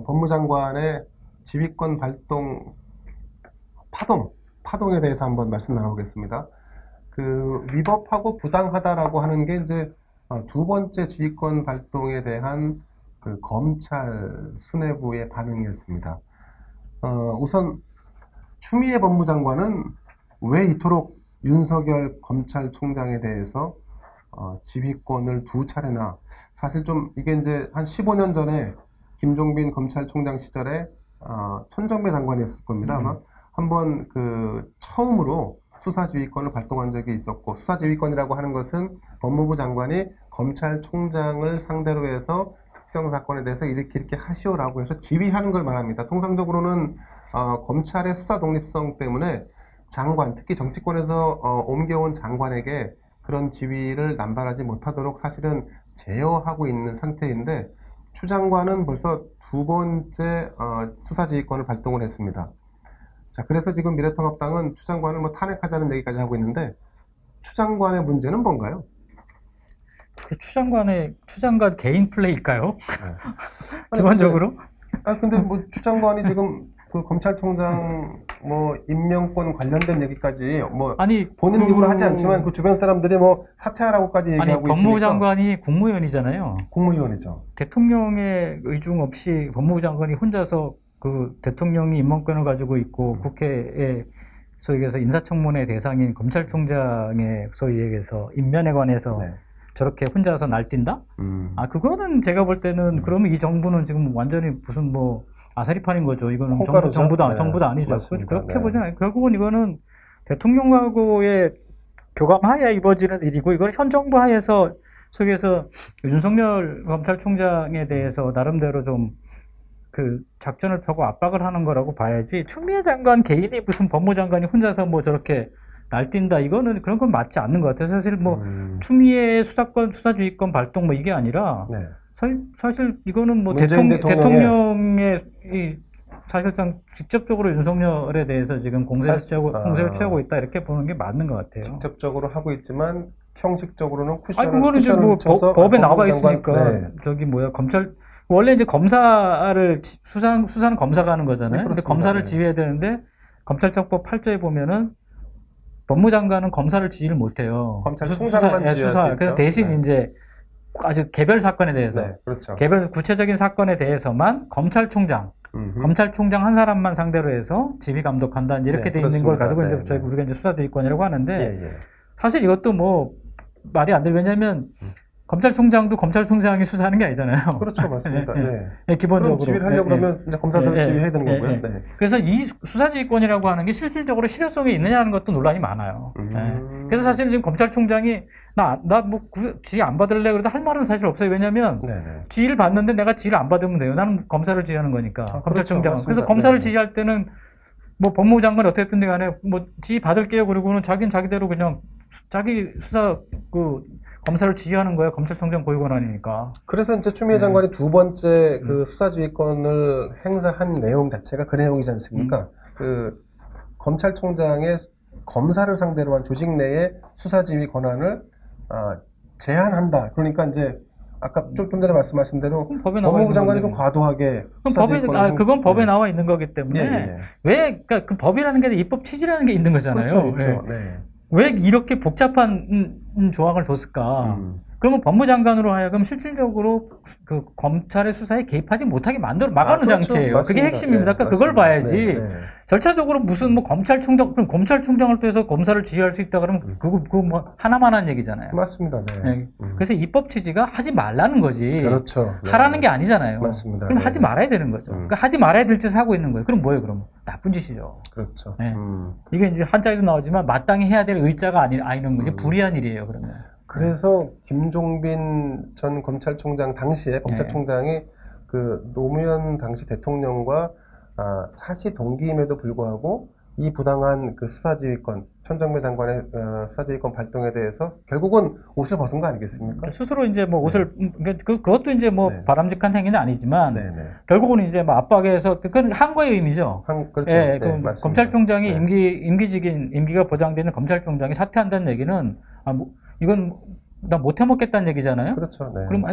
법무장관의 지휘권 발동 파동에 대해서 한번 말씀 나눠보겠습니다. 그 위법하고 부당하다라고 하는 게 이제 두 번째 지휘권 발동에 대한 그 검찰 수뇌부의 반응이었습니다. 우선 추미애 법무장관은 왜 이토록 윤석열 검찰총장에 대해서 지휘권을 두 차례나, 사실 좀 이게 이제 한 15년 전에 김종빈 검찰총장 시절에 천정배 장관이었을 겁니다. 아마 한번 그 처음으로 수사지휘권을 발동한 적이 있었고, 수사지휘권이라고 하는 것은 법무부 장관이 검찰총장을 상대로 해서 특정 사건에 대해서 이렇게 하시오라고 해서 지휘하는 걸 말합니다. 통상적으로는 검찰의 수사 독립성 때문에 장관, 특히 정치권에서 옮겨온 장관에게 그런 지위를 남발하지 못하도록 사실은 제어하고 있는 상태인데, 추 장관은 벌써 두 번째 수사지휘권을 발동을 했습니다. 자, 그래서 지금 미래통합당은 추 장관을 뭐 탄핵하자는 얘기까지 하고 있는데, 추 장관의 문제는 뭔가요? 그게 추 장관 개인 플레이일까요? 네. 기본적으로? 근데 뭐 추 장관이 지금 그 검찰총장 뭐 임명권 관련된 얘기까지 뭐 아니 본인 입으로 하지 않지만 그 주변 사람들이 뭐 사퇴하라고까지 얘기하고 있으니까. 법무부 장관이 국무위원이잖아요. 국무위원이죠. 대통령의 의중 없이 법무부 장관이 혼자서 그 대통령이 임명권을 가지고 있고 국회에 소위 얘기해서 인사청문회 대상인 검찰총장의 소위 얘기해서 임면에 관해서 네. 저렇게 혼자서 날뛴다? 그거는 제가 볼 때는 그러면 이 정부는 지금 완전히 무슨 뭐 아사리판인 거죠. 이거는 정부도 아니죠. 맞습니다. 그렇게 네. 보잖아요. 결국은 이거는 대통령하고의 교감하에 이루어지는 일이고, 이건 현 정부 하에서 속에서 윤석열 검찰총장에 대해서 나름대로 좀 그 작전을 펴고 압박을 하는 거라고 봐야지, 추미애 장관 개인이 무슨 법무장관이 혼자서 뭐 저렇게 날뛴다, 이거는 그런 건 맞지 않는 것 같아요. 사실 뭐 추미애 수사주의권 발동 뭐 이게 아니라 네. 사실 이거는 뭐 대통령의 사실상 직접적으로 윤석열에 대해서 지금 공세를 취하고 있다, 이렇게 보는 게 맞는 것 같아요. 직접적으로 하고 있지만 형식적으로는 그거는 이제 뭐 법에 나와 있으니까. 네. 저기 뭐야, 원래 이제 검사를 수사는 검사가 하는 거잖아요. 네, 근데 검사를 지휘해야 되는데 검찰청법 8조에 보면은 법무장관은 검사를 지휘를 못해요. 검찰총장만 수사. 그래서 대신 이제 아주 개별 사건에 대해서, 그렇죠. 개별 구체적인 사건에 대해서만 검찰총장 한 사람만 상대로 해서 지휘 감독한다, 이렇게 돼 있는 걸 가지고 이제 우리가 이제 수사지휘권이라고 하는데, 사실 이것도 뭐 말이 안 돼요. 왜냐하면 검찰총장도 검찰총장이 수사하는 게 아니잖아요. 그렇죠, 맞습니다. 네, 기본적으로. 그럼 지휘를 하려고 그러면 이제 검사들을 지휘해야 되는 거고요. 네. 그래서 이 수사지휘권이라고 하는 게 실질적으로 실효성이 있느냐는 것도 논란이 많아요. 그래서 사실 지금 검찰총장이 나 뭐 지휘 안 받을래 그래도 할 말은 사실 없어요. 왜냐하면 지휘를 받는데 내가 지휘를 안 받으면 돼요. 나는 검사를 지휘하는 거니까. 검찰총장은. 그렇죠, 그래서 검사를 지휘할 때는 뭐 법무부 장관이 어떻게 됐든 간에 뭐 지휘 받을게요. 그리고는 자기는 자기대로 그냥 자기 수사 검사를 지휘하는 거예요. 검찰총장 고유 권한이니까. 그래서 이제 추미애 장관이 두 번째 그 수사지휘권을 행사한 내용 자체가 그 내용이지 않습니까? 그 검찰총장의 검사를 상대로 한 조직 내의 수사지휘 권한을 제한한다. 그러니까 이제 아까 좀 전에 말씀하신 대로 법무부 장관이 좀 과도하게 그건 법에 나와 있는 거기 때문에 그러니까 그 법이라는 게 입법 취지라는 게 있는 거잖아요. 그렇죠. 왜 이렇게 복잡한 조항을 뒀을까? 그러면 법무장관으로 하여금 실질적으로 그 검찰의 수사에 개입하지 못하게 막아놓은 장치예요. 맞습니다. 그게 핵심입니다. 그러니까 그걸 봐야지. 절차적으로 무슨 뭐 그럼 검찰총장을 통해서 검사를 지휘할 수 있다 그러면 그거 뭐 하나만 한 얘기잖아요. 맞습니다. 그래서 입법 취지가 하지 말라는 거지. 그렇죠. 하라는 게 아니잖아요. 맞습니다. 그럼 하지 말아야 되는 거죠. 그러니까 하지 말아야 될 짓을 하고 있는 거예요. 그럼 뭐예요, 그럼? 나쁜 짓이죠. 그렇죠. 이게 이제 한자에도 나오지만 마땅히 해야 될 의자가 아니는 거지. 불이한 일이에요, 그러면. 그래서 김종빈 전 검찰총장 당시에 검찰총장이 그 노무현 당시 대통령과 사시 동기임에도 불구하고 이 부당한 그 수사지휘권, 천정배 장관의 수사지휘권 발동에 대해서 결국은 옷을 벗은 거 아니겠습니까? 스스로 이제 뭐 옷을 그것도 이제 뭐 바람직한 행위는 아니지만 결국은 이제 뭐 압박해서 그건 한 거의 의미죠. 그렇죠. 검찰총장이 임기가 보장되는 검찰총장이 사퇴한다는 얘기는 이건 나 못 해먹겠다는 얘기잖아요. 그렇죠. 그럼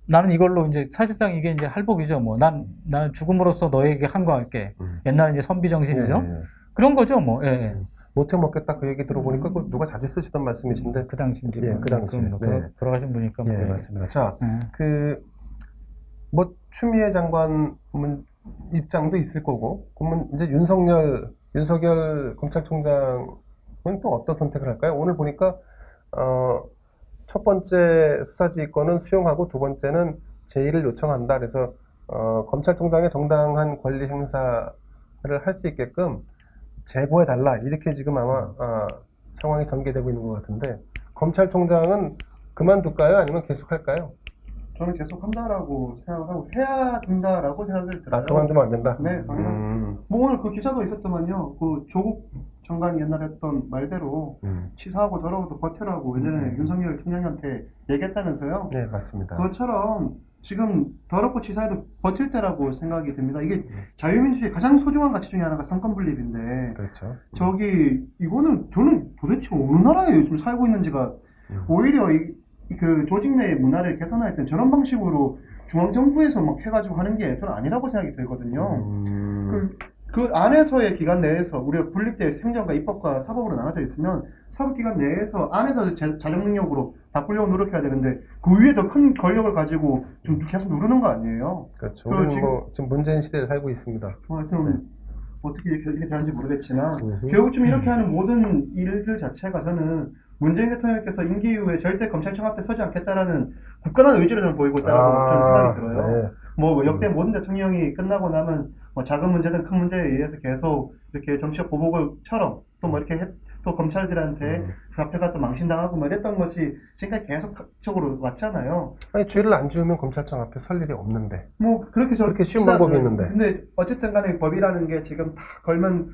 나는 이걸로 이제 사실상 이게 이제 할복이죠. 뭐 나는 죽음으로써 너에게 한거할게. 옛날에 이제 선비 정신이죠. 예, 예. 그런 거죠, 뭐. 예, 예. 못해 먹겠다 그 얘기 들어보니까 그 누가 자주 쓰시던 말씀이신데 그 당시 이제 예, 뭐, 그 당시에. 그럼 뭐 네. 돌아가신 분이니까 뭐. 예, 예. 맞습니다. 자, 예. 뭐 추미애 장관 입장도 있을 거고, 그러면 이제 윤석열 검찰총장은 또 어떤 선택을 할까요? 오늘 보니까 첫 번째 수사지휘권은 수용하고 두 번째는 제의를 요청한다. 그래서 검찰총장의 정당한 권리 행사를 할 수 있게끔 제보해달라. 이렇게 지금 아마 상황이 전개되고 있는 것 같은데, 검찰총장은 그만둘까요? 아니면 계속할까요? 저는 계속 한다라고 생각을 하고 해야 된다라고 생각을 들어요. 그만두면 안 된다? 네, 당연히. 뭐 오늘 그 기사도 있었더만요. 그 조국 장관이 옛날에 했던 말대로 치사하고 더러워도 버텨라고 예전에 윤석열 총장한테 얘기했다면서요. 네, 맞습니다. 그것처럼 지금 더럽고 치사해도 버틸 때라고 생각이 듭니다. 이게 자유민주주의 가장 소중한 가치 중에 하나가 삼권분립인데 그렇죠. 이거는 저는 도대체 어느 나라에 요즘 살고 있는지가 오히려 그 조직 내 문화를 개선할 땐 저런 방식으로 중앙정부에서 막 해가지고 하는 게 저는 아니라고 생각이 들거든요. 그 안에서의 기관 내에서 우리가 분립된 행정과 입법과 사법으로 나눠져 있으면 사법기관 내에서 안에서 자정 능력으로 바꾸려고 노력해야 되는데 그 위에 더 큰 권력을 가지고 좀 계속 누르는 거 아니에요? 그렇죠. 우리는 지금 문재인 시대에 살고 있습니다. 하여튼 어떻게 이렇게 되는지 모르겠지만 결국 좀 이렇게 하는 모든 일들 자체가 저는 문재인 대통령께서 임기 이후에 절대 검찰청 앞에 서지 않겠다라는 굳건한 의지를 저는 보이고 있다고 저는 생각이 들어요. 네. 뭐 역대 모든 대통령이 끝나고 나면 뭐 작은 문제든 큰 문제에 의해서 계속 이렇게 정치적 보복을처럼 또 뭐 이렇게 또 검찰들한테 그 앞에 가서 망신당하고 뭐 이랬던 것이 지금까지 계속적으로 왔잖아요. 아니, 죄를 안 지으면 검찰청 앞에 설 일이 없는데. 뭐 그렇게 쉬운 방법이 있는데. 근데 어쨌든 간에 법이라는 게 지금 다 걸면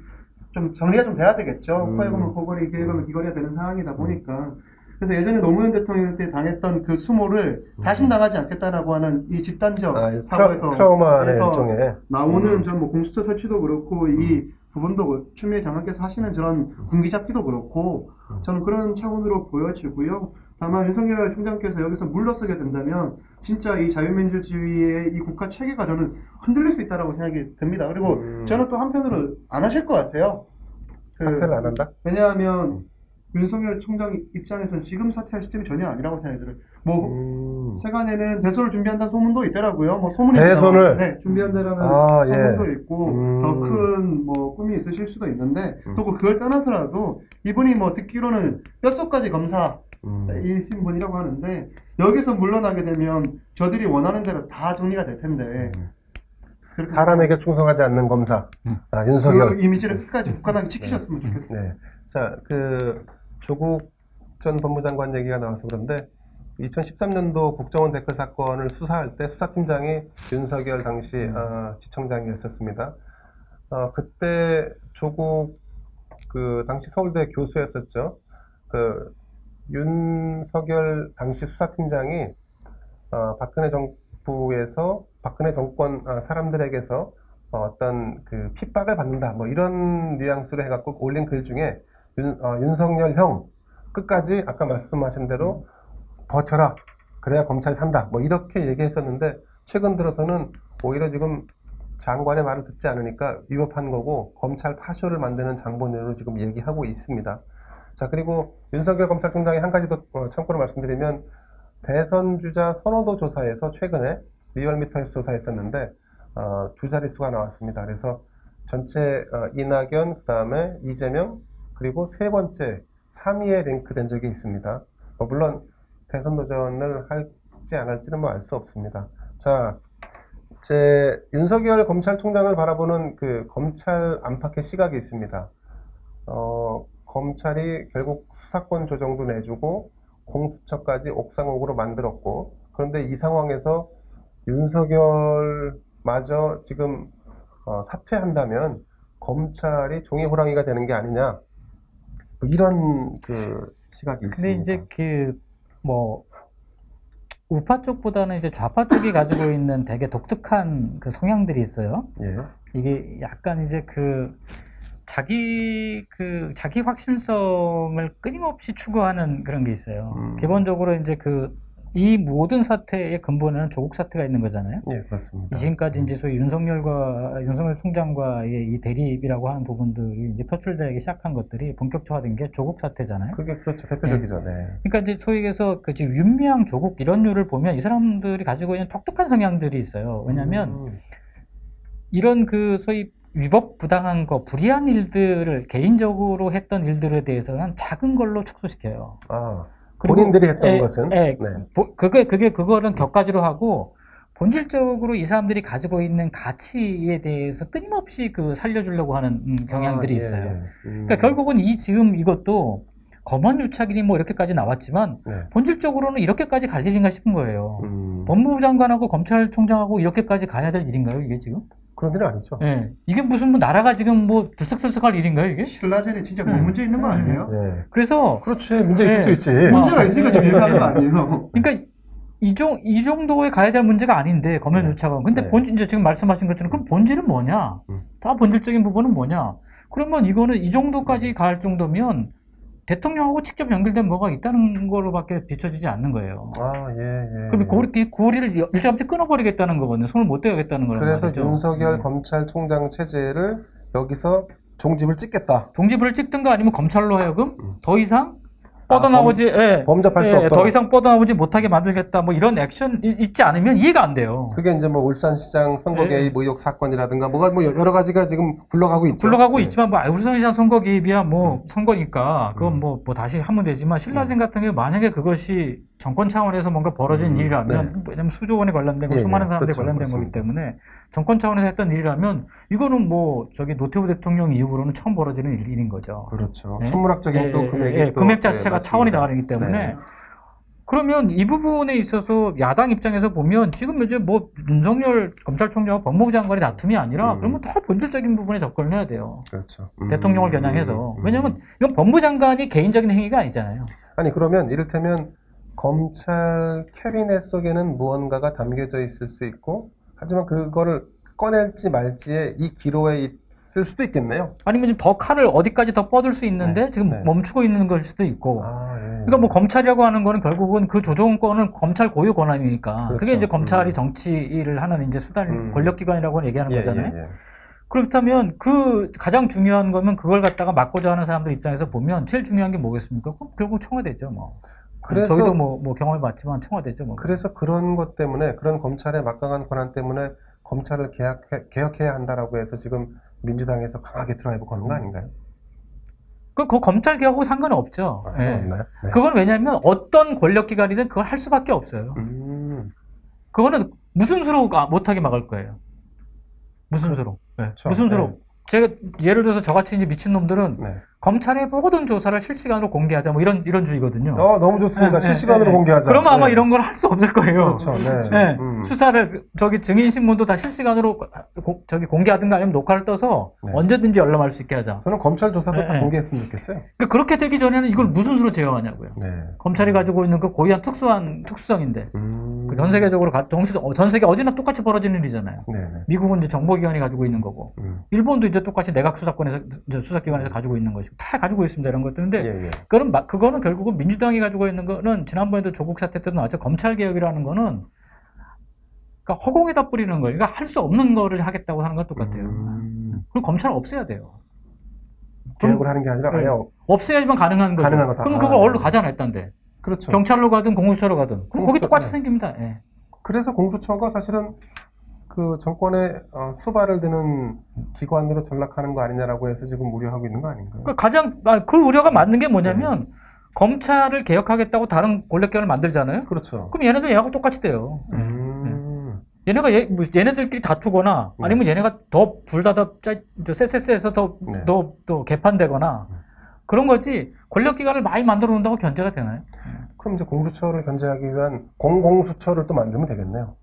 좀 정리가 좀 돼야 되겠죠. 코에 보면 코걸이, 귀에 보면 귀걸이가 되는 상황이다 보니까. 그래서 예전에 노무현 대통령한테 당했던 그 수모를 다신 당하지 않겠다라고 하는 이 집단적 사고에서 트라우마의 일종의 나오는 전 뭐 공수처 설치도 그렇고 이 부분도 추미애 장관께서 하시는 저런 군기 잡기도 그렇고 저는 그런 차원으로 보여지고요. 다만 윤석열 총장께서 여기서 물러서게 된다면 진짜 이 자유민주주의의 이 국가 체계가 저는 흔들릴 수 있다라고 생각이 듭니다. 그리고 저는 또 한편으로 안 하실 것 같아요. 사퇴를 안 한다? 왜냐하면 윤석열 총장 입장에서는 지금 사퇴할 시점이 전혀 아니라고 생각이 들어요. 뭐 세간에는 대선을 준비한다는 소문도 있더라고요. 뭐 소문이 대선을 네, 준비한다라는 소문도 있고 더 큰 뭐 꿈이 있으실 수도 있는데 또 그걸 떠나서라도 이분이 뭐 듣기로는 뼛속까지 검사이신 분이라고 하는데 여기서 물러나게 되면 저들이 원하는 대로 다 정리가 될 텐데 사람에게 충성하지 않는 검사 윤석열 그 이미지를 끝까지 굳건하게 지키셨으면 좋겠어요. 네. 자, 조국 전 법무장관 얘기가 나와서 그런데 2013년도 국정원 댓글 사건을 수사할 때 수사팀장이 윤석열 당시 지청장이었었습니다. 그때 조국 당시 서울대 교수였었죠. 윤석열 당시 수사팀장이 박근혜 정부에서 박근혜 정권 사람들에게서 어떤 핍박을 받는다 뭐 이런 뉘앙스로 해갖고 올린 글 중에 윤석열 형 끝까지 아까 말씀하신 대로 버텨라 그래야 검찰이 산다 뭐 이렇게 얘기했었는데 최근 들어서는 오히려 지금 장관의 말을 듣지 않으니까 위법한 거고 검찰 파쇼를 만드는 장본인으로 지금 얘기하고 있습니다. 자, 그리고 윤석열 검찰총장이 한 가지 더 참고로 말씀드리면 대선 주자 선호도 조사에서 최근에 리얼미터에서 조사했었는데 두 자릿수가 나왔습니다. 그래서 전체 이낙연, 그 다음에 이재명, 그리고 세 번째 3위에 랭크된 적이 있습니다. 물론 대선 도전을 할지 안 할지는 뭐 알 수 없습니다. 자, 윤석열 검찰총장을 바라보는 검찰 안팎의 시각이 있습니다. 검찰이 결국 수사권 조정도 내주고 공수처까지 옥상옥으로 만들었고 그런데 이 상황에서 윤석열마저 지금 사퇴한다면 검찰이 종이 호랑이가 되는 게 아니냐 뭐 이런 시각이 있습니다. 근데 이제 우파 쪽보다는 이제 좌파 쪽이 가지고 있는 되게 독특한 성향들이 있어요. 예. 이게 약간 이제 자기 확신성을 끊임없이 추구하는 그런 게 있어요. 기본적으로 이제 이 모든 사태의 근본에는 조국 사태가 있는 거잖아요. 예, 그렇습니다. 지금까지 이제 소위 윤석열 총장과의 이 대립이라고 하는 부분들이 이제 표출되기 시작한 것들이 본격화된 게 조국 사태잖아요. 그게 그렇죠. 대표적이죠. 네. 그러니까 이제 소위 해서 그 지금 윤미향, 조국 이런 류를 보면 이 사람들이 가지고 있는 독특한 성향들이 있어요. 왜냐하면 이런 그 소위 위법 부당한 거, 불이한 일들을 개인적으로 했던 일들에 대해서는 작은 걸로 축소시켜요. 아, 그리고 본인들이 했던 것은 네. 그거는 격가지로 하고 본질적으로 이 사람들이 가지고 있는 가치에 대해서 끊임없이 그 살려주려고 하는 경향들이 아, 예, 있어요. 예. 그러니까 결국은 지금 이것도 검언유착이니 뭐 이렇게까지 나왔지만 네. 본질적으로는 이렇게까지 갈 일인가 싶은 거예요. 음, 법무부 장관하고 검찰총장하고 이렇게까지 가야 될 일인가요, 이게 지금? 그런 일은 아니죠. 예. 이게 무슨 뭐 나라가 지금 뭐 들썩들썩할 일인가요, 이게? 신라전에 진짜 뭐 문제 있는 거 아니에요? 네. 그래서 그렇지. 문제 있을 네. 수 있지. 문제가 있으니까 지금 얘기하는 거 아니에요? 그러니까 이 정도에 가야 될 문제가 아닌데 검언 유착은. 근데 네. 이제 지금 말씀하신 것처럼 그럼 본질은 뭐냐? 음. 다 본질적인 부분은 뭐냐? 그러면 이거는 이 정도까지 갈 정도면 대통령하고 직접 연결된 뭐가 있다는 걸로밖에 비춰지지 않는 거예요. 아, 예, 예. 그럼 고리를 일찌감치 끊어버리겠다는 거거든요. 손을 못 대겠다는 거란 그래서 말이죠. 윤석열 검찰총장 체제를 여기서 종집을 찍겠다. 종지부를 찍든가 아니면 검찰로 하여금 음. 더 이상 뻗어나오지, 범접할 수 없도록. 더 이상 뻗어나오지 못하게 만들겠다. 뭐 이런 액션 있지 않으면 이해가 안 돼요. 그게 이제 뭐 울산시장 선거 예. 개입 의혹 사건이라든가 뭐가 뭐 여러 가지가 지금 굴러가고 있죠. 굴러가고 네. 있지만 뭐 울산시장 선거 개입이야 뭐 선거니까 그건 뭐 다시 하면 되지만 신라젠 같은 경우 만약에 그것이 정권 차원에서 뭔가 벌어진 일이라면 왜냐면 수조 원에 관련된 거 예, 수많은 예. 사람들이 그렇죠. 관련된 그렇습니다. 거기 때문에 정권 차원에서 했던 일이라면 이거는 뭐 저기 노태우 대통령 이후로는 처음 벌어지는 일인 거죠. 그렇죠. 네? 천문학적인 또 금액이 또, 금액 자체가 네, 차원이 맞습니다. 다르기 때문에 네. 그러면 이 부분에 있어서 야당 입장에서 보면 지금 이제 뭐 윤석열 검찰총장과 법무부 장관의 다툼이 아니라 그러면 더 본질적인 부분에 접근을 해야 돼요. 그렇죠. 대통령을 겨냥해서. 왜냐하면 이건 법무부 장관이 개인적인 행위가 아니잖아요. 아니 그러면 이를테면 검찰 캐비넷 속에는 무언가가 담겨져 있을 수 있고 하지만 그거를 꺼낼지 말지에 이 기로에 있을 수도 있겠네요. 아니면 지금 더 칼을 어디까지 더 뻗을 수 있는데 네, 지금 네. 멈추고 있는 걸 수도 있고. 아, 예. 그러니까 뭐 검찰이라고 하는 거는 결국은 그 조정권은 검찰 고유 권한이니까 그렇죠. 그게 이제 검찰이 정치를 하는 이제 수단 권력기관이라고 얘기하는 예, 거잖아요. 예, 예. 그렇다면 그 가장 중요한 거면 그걸 갖다가 막고자 하는 사람들 입장에서 보면 제일 중요한 게 뭐겠습니까? 그럼 결국 청와대죠, 뭐. 그래서 저희도 뭐 경험해봤지만 청와대죠, 뭐. 그래서 그런 것 때문에 그런 검찰의 막강한 권한 때문에 검찰을 개혁해야 한다라고 해서 지금 민주당에서 강하게 드라이브 거는 거 아닌가요? 그 검찰 개혁하고 상관은 없죠. 아, 예. 상관없나요? 네. 그건 왜냐하면 어떤 권력기관이든 그걸 할 수밖에 없어요. 그거는 무슨 수로 못하게 막을 거예요. 무슨 수로? 네. 그렇죠. 무슨 수로? 네. 제가 예를 들어서 저같이 이제 미친 놈들은 네. 검찰의 모든 조사를 실시간으로 공개하자 뭐 이런 주의거든요. 너무 좋습니다. 네, 실시간으로 네. 공개하자. 그러면 아마 네. 이런 걸 할 수 없을 거예요. 그렇죠. 네. 네. 수사를 저기 증인 신문도 다 실시간으로 저기 공개하든가 아니면 녹화를 떠서 네. 언제든지 열람할 수 있게 하자. 저는 검찰 조사도 네, 다 네. 공개했으면 좋겠어요. 그러니까 그렇게 되기 전에는 이걸 무슨 수로 제어하냐고요. 네. 검찰이 가지고 있는 그 고유한 특수성인데 그 전 세계적으로 전 세계 어디나 똑같이 벌어지는 일이잖아요. 네. 미국은 이제 정보기관이 가지고 있는 거고, 일본도 이제 똑같이 내각 수사권에서 이제 수사기관에서 가지고 있는 것이고 다 가지고 있습니다 이런 것들인데 예, 예. 그거는 결국은 민주당이 가지고 있는 거는 지난번에도 조국 사태 때도 나왔죠. 검찰 개혁이라는 거는 그러니까 허공에다 뿌리는 거예요. 그러니까 할 수 없는 거를 하겠다고 하는 건 똑같아요. 그럼 검찰을 없애야 돼요. 개혁을 하는 게 아니라 네. 아예 없애야지만 가능한 거죠. 가능한 거다. 그럼 그걸 어디로 가잖아 했던데. 그렇죠. 경찰로 가든 공수처로 가든. 그럼 거기 공수처, 똑같이 네. 생깁니다. 예. 그래서 공수처가 사실은 그 정권의 수발을 드는 기관으로 전락하는 거 아니냐라고 해서 지금 우려하고 있는 거 아닌가요? 그 우려가 맞는 게 뭐냐면 검찰을 개혁하겠다고 다른 권력기관을 만들잖아요. 그렇죠. 그럼 얘네들 얘하고 똑같이 돼요. 얘네가 얘네들끼리 다투거나 네. 아니면 얘네가 둘 다 쎄쎄쎄해서 네. 더 개판되거나 그런 거지 권력기관을 많이 만들어 놓는다고 견제가 되나요? 그럼 이제 공수처를 견제하기 위한 공공수처를 또 만들면 되겠네요.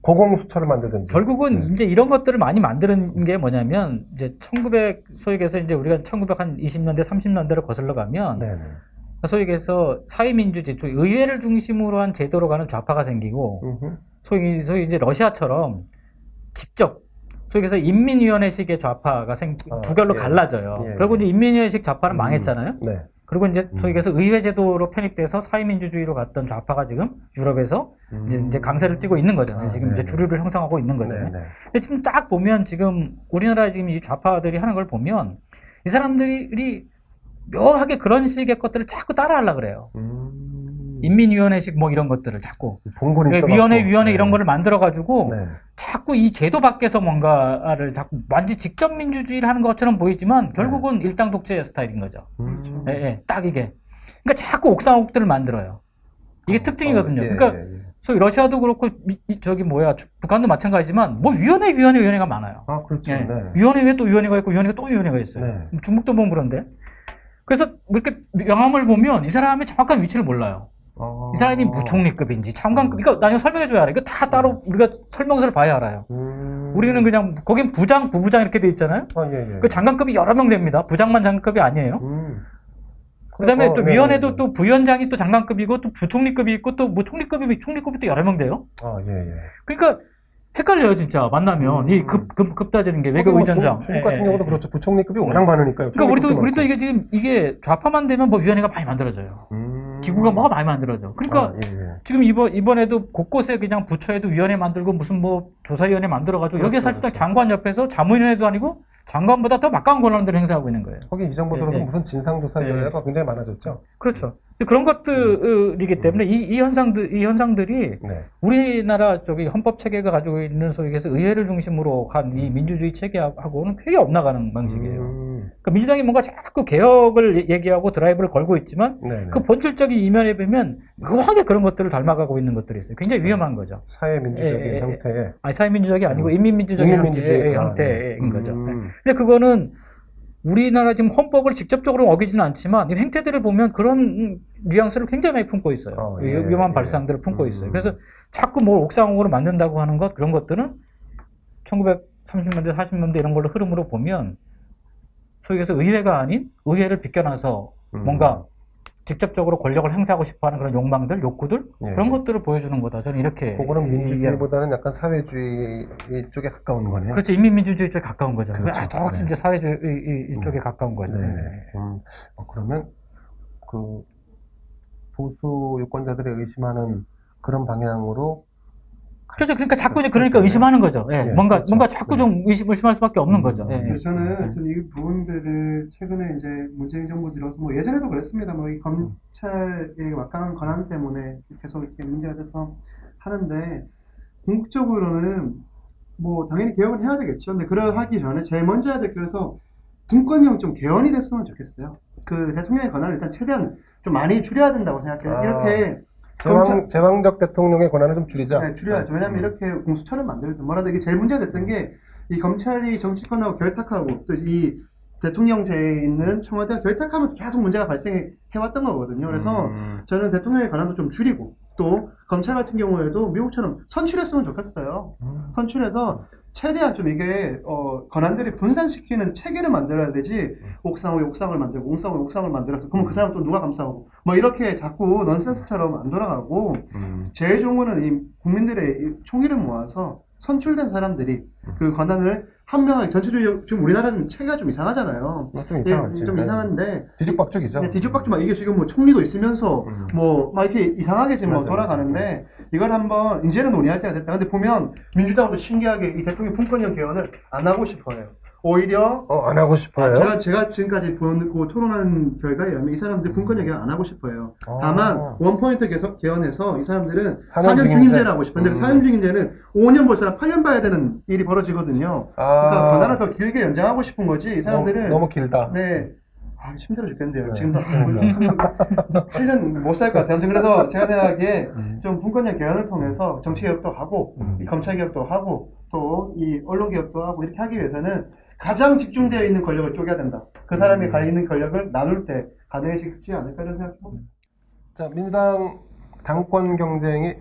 고공수처를 만들든지. 결국은 네. 이제 이런 것들을 많이 만드는 게 뭐냐면 이제 소위 해서 이제 우리가 1920년대 30년대로 거슬러 가면 네네. 예. 갈라져요. 예, 결국 예. 이제 인민위원회식 좌파는 망했잖아요. 네. 그리고 이제 소위 얘기해서 의회제도로 편입돼서 사회민주주의로 갔던 좌파가 지금 유럽에서 이제 강세를 띠고 있는 거잖아요. 지금 이제 주류를 형성하고 있는 거잖아요. 근데 지금 딱 보면 지금 우리나라 지금 이 좌파들이 하는 걸 보면 이 사람들이 묘하게 그런 식의 것들을 자꾸 따라하려고 그래요. 인민위원회식 뭐 이런 것들을 자꾸 봉건이 위원회 네. 이런 거를 만들어가지고 네. 자꾸 이 제도 밖에서 뭔가를 자꾸 완전 직접 민주주의를 하는 것처럼 보이지만 결국은 일당 독재 스타일인 거죠. 예, 예, 딱 이게. 그러니까 자꾸 옥상옥들을 만들어요. 이게 특징이거든요. 예, 그러니까 예. 저기 러시아도 그렇고 저기 뭐야 북한도 마찬가지지만 뭐 위원회가 많아요. 아, 그렇죠. 예. 네. 위원회에 또 위원회가 있고 위원회가 또 위원회가 있어요. 네. 중국도 보면 그런데. 그래서 이렇게 명함을 보면 이 사람의 정확한 위치를 몰라요. 이 사람이 부총리급인지 장관급, 이거 나중에 설명해줘야 알아요. 이거 다 따로 우리가 설명서를 봐야 알아요. 우리는 그냥, 거긴 부장, 부부장 이렇게 돼 있잖아요. 아, 예, 예. 그 장관급이 여러 명 됩니다. 부장만 장관급이 아니에요. 그 다음에 또 네, 위원회도 네. 또 부위원장이 또 장관급이고 또 부총리급이 있고 또 뭐 총리급이 또 여러 명 돼요. 아, 예, 예. 그러니까 헷갈려요, 진짜. 만나면. 이 급 따지는 게 외교 의전장. 중국 같은 경우도 그렇죠. 부총리급이 워낙 많으니까요. 그러니까 우리도 이게 지금 이게 좌파만 되면 뭐 위원회가 많이 만들어져요. 기구가 뭐가 많이 만들어져. 그러니까 아, 예, 예. 지금 이번에도 곳곳에 그냥 부처에도 위원회 만들고 무슨 뭐 조사위원회 만들어가지고 그렇죠, 여기에 사실상 그렇죠. 장관 옆에서 자문위원회도 아니고 장관보다 더 막강한 권한들을 행사하고 있는 거예요. 거기 이 정도 들어도 예, 예. 무슨 진상조사위원회가 굉장히 많아졌죠. 그렇죠. 그런 것들이기 때문에 이 현상들이 네. 우리나라 저기 헌법 체계가 가지고 있는 소위 해서 의회를 중심으로 한 이 민주주의 체계하고는 크게 엇나가는 방식이에요. 그러니까 민주당이 뭔가 자꾸 개혁을 얘기하고 드라이브를 걸고 있지만 네네. 그 본질적인 이면에 보면 묘하게 그런 것들을 닮아가고 있는 것들이 있어요. 굉장히 위험한 거죠. 사회민주적인 형태의 아니, 사회민주적이 아니고 인민민주적인 인민민주주의. 형태인 거죠. 근데 그거는 우리나라 지금 헌법을 직접적으로 어기지는 않지만 이 행태들을 보면 그런 뉘앙스를 굉장히 많이 품고 있어요. 예, 위험한 예. 발상들을 품고 있어요. 그래서 자꾸 뭘 옥상옥으로 만든다고 하는 것, 그런 것들은 1930년대, 40년대 이런 걸로 흐름으로 보면 소위 해서 의회가 아닌 의회를 비껴나서 뭔가 직접적으로 권력을 행사하고 싶어하는 그런 욕망들, 욕구들 예. 그런 것들을 보여주는 거다. 저는 이렇게 그거는 민주주의보다는 약간 사회주의 쪽에 가까운 거네요. 그렇죠. 인민민주주의 쪽에 가까운 거죠. 그렇죠. 혹시 네. 이제 사회주의 쪽에 가까운 거죠. 네네. 네. 그러면 그 보수 유권자들의 의심하는 그런 방향으로 그렇죠. 그러니까 자꾸 이제 그러니까 의심하는 거죠. 예. 예, 뭔가 그렇죠. 자꾸 좀 의심할 수밖에 없는 거죠. 예. 그래서 저는 이 부분들을 최근에 이제 문재인 정부 들어서 뭐 예전에도 그랬습니다. 뭐 이 검찰의 막강한 권한 때문에 계속 이렇게 문제가 돼서 하는데 궁극적으로는 뭐 당연히 개혁을 해야 되겠죠. 근데 그러하기 전에 제일 먼저 해야 될 게 그래서 분권형 좀 개헌이 됐으면 좋겠어요. 그 대통령의 권한을 일단 최대한 좀 많이 줄여야 된다고 생각해요. 이렇게 제왕적 대통령의 권한을 좀 줄이자. 네, 줄여야죠. 왜냐면 이렇게 공수처를 만들든 뭐라도 이게 제일 문제가 됐던 게 이 검찰이 정치권하고 결탁하고 또 이 대통령제에 있는 청와대가 결탁하면서 계속 문제가 발생해왔던 거거든요. 그래서 저는 대통령의 권한도 좀 줄이고 또 검찰 같은 경우에도 미국처럼 선출했으면 좋겠어요. 선출해서 최대한 좀 이게 권한들이 분산시키는 체계를 만들어야 되지 옥상을 만들고 옥상을 만들어서 그러면 그 사람 또 누가 감싸고 뭐 이렇게 자꾸 넌센스처럼 안 돌아가고 제일 좋은 거는 이 국민들의 이 총의를 모아서 선출된 사람들이 그 권한을 한명하게 전체적으로 지금 우리나라는 체계가 좀 이상하잖아요. 좀 이상하지. 좀 이상한데 뒤죽박죽이죠. 네, 뒤죽박죽 막 이게 지금 뭐 총리도 있으면서 뭐 막 이렇게 이상하게 지금 맞아요, 돌아가는데 이걸 한번 이제는 논의할 때가 됐다. 근데 보면 민주당도 신기하게 이 대통령 분권형 개헌을 안 하고 싶어요. 오히려 안 하고 싶어요. 제가 지금까지 보고 토론한 결과에 의하면 이 사람들 분권형 개헌 안 하고 싶어요. 다만 원포인트 개헌해서 이 사람들은 4년 중임제를 하고 싶어요. 근데 4년 중임제는 5년 볼 사람 8년 봐야 되는 일이 벌어지거든요. 그러니까 권한을 더 길게 연장하고 싶은 거지 이 사람들은 너무 길다. 네. 힘들어 죽겠는데요. 네. 지금도 8년 못 살 것 같아요. 아무튼 그래서 제가 생각하기에 좀 분권형 개헌을 통해서 정치개혁도 하고 이 검찰개혁도 하고 또 이 언론개혁도 하고 이렇게 하기 위해서는 가장 집중되어 있는 권력을 쪼개야 된다. 그 사람이 가 있는 권력을 나눌 때 가능해지지 않을까 이런 생각합니다. 자, 민주당 당권 경쟁이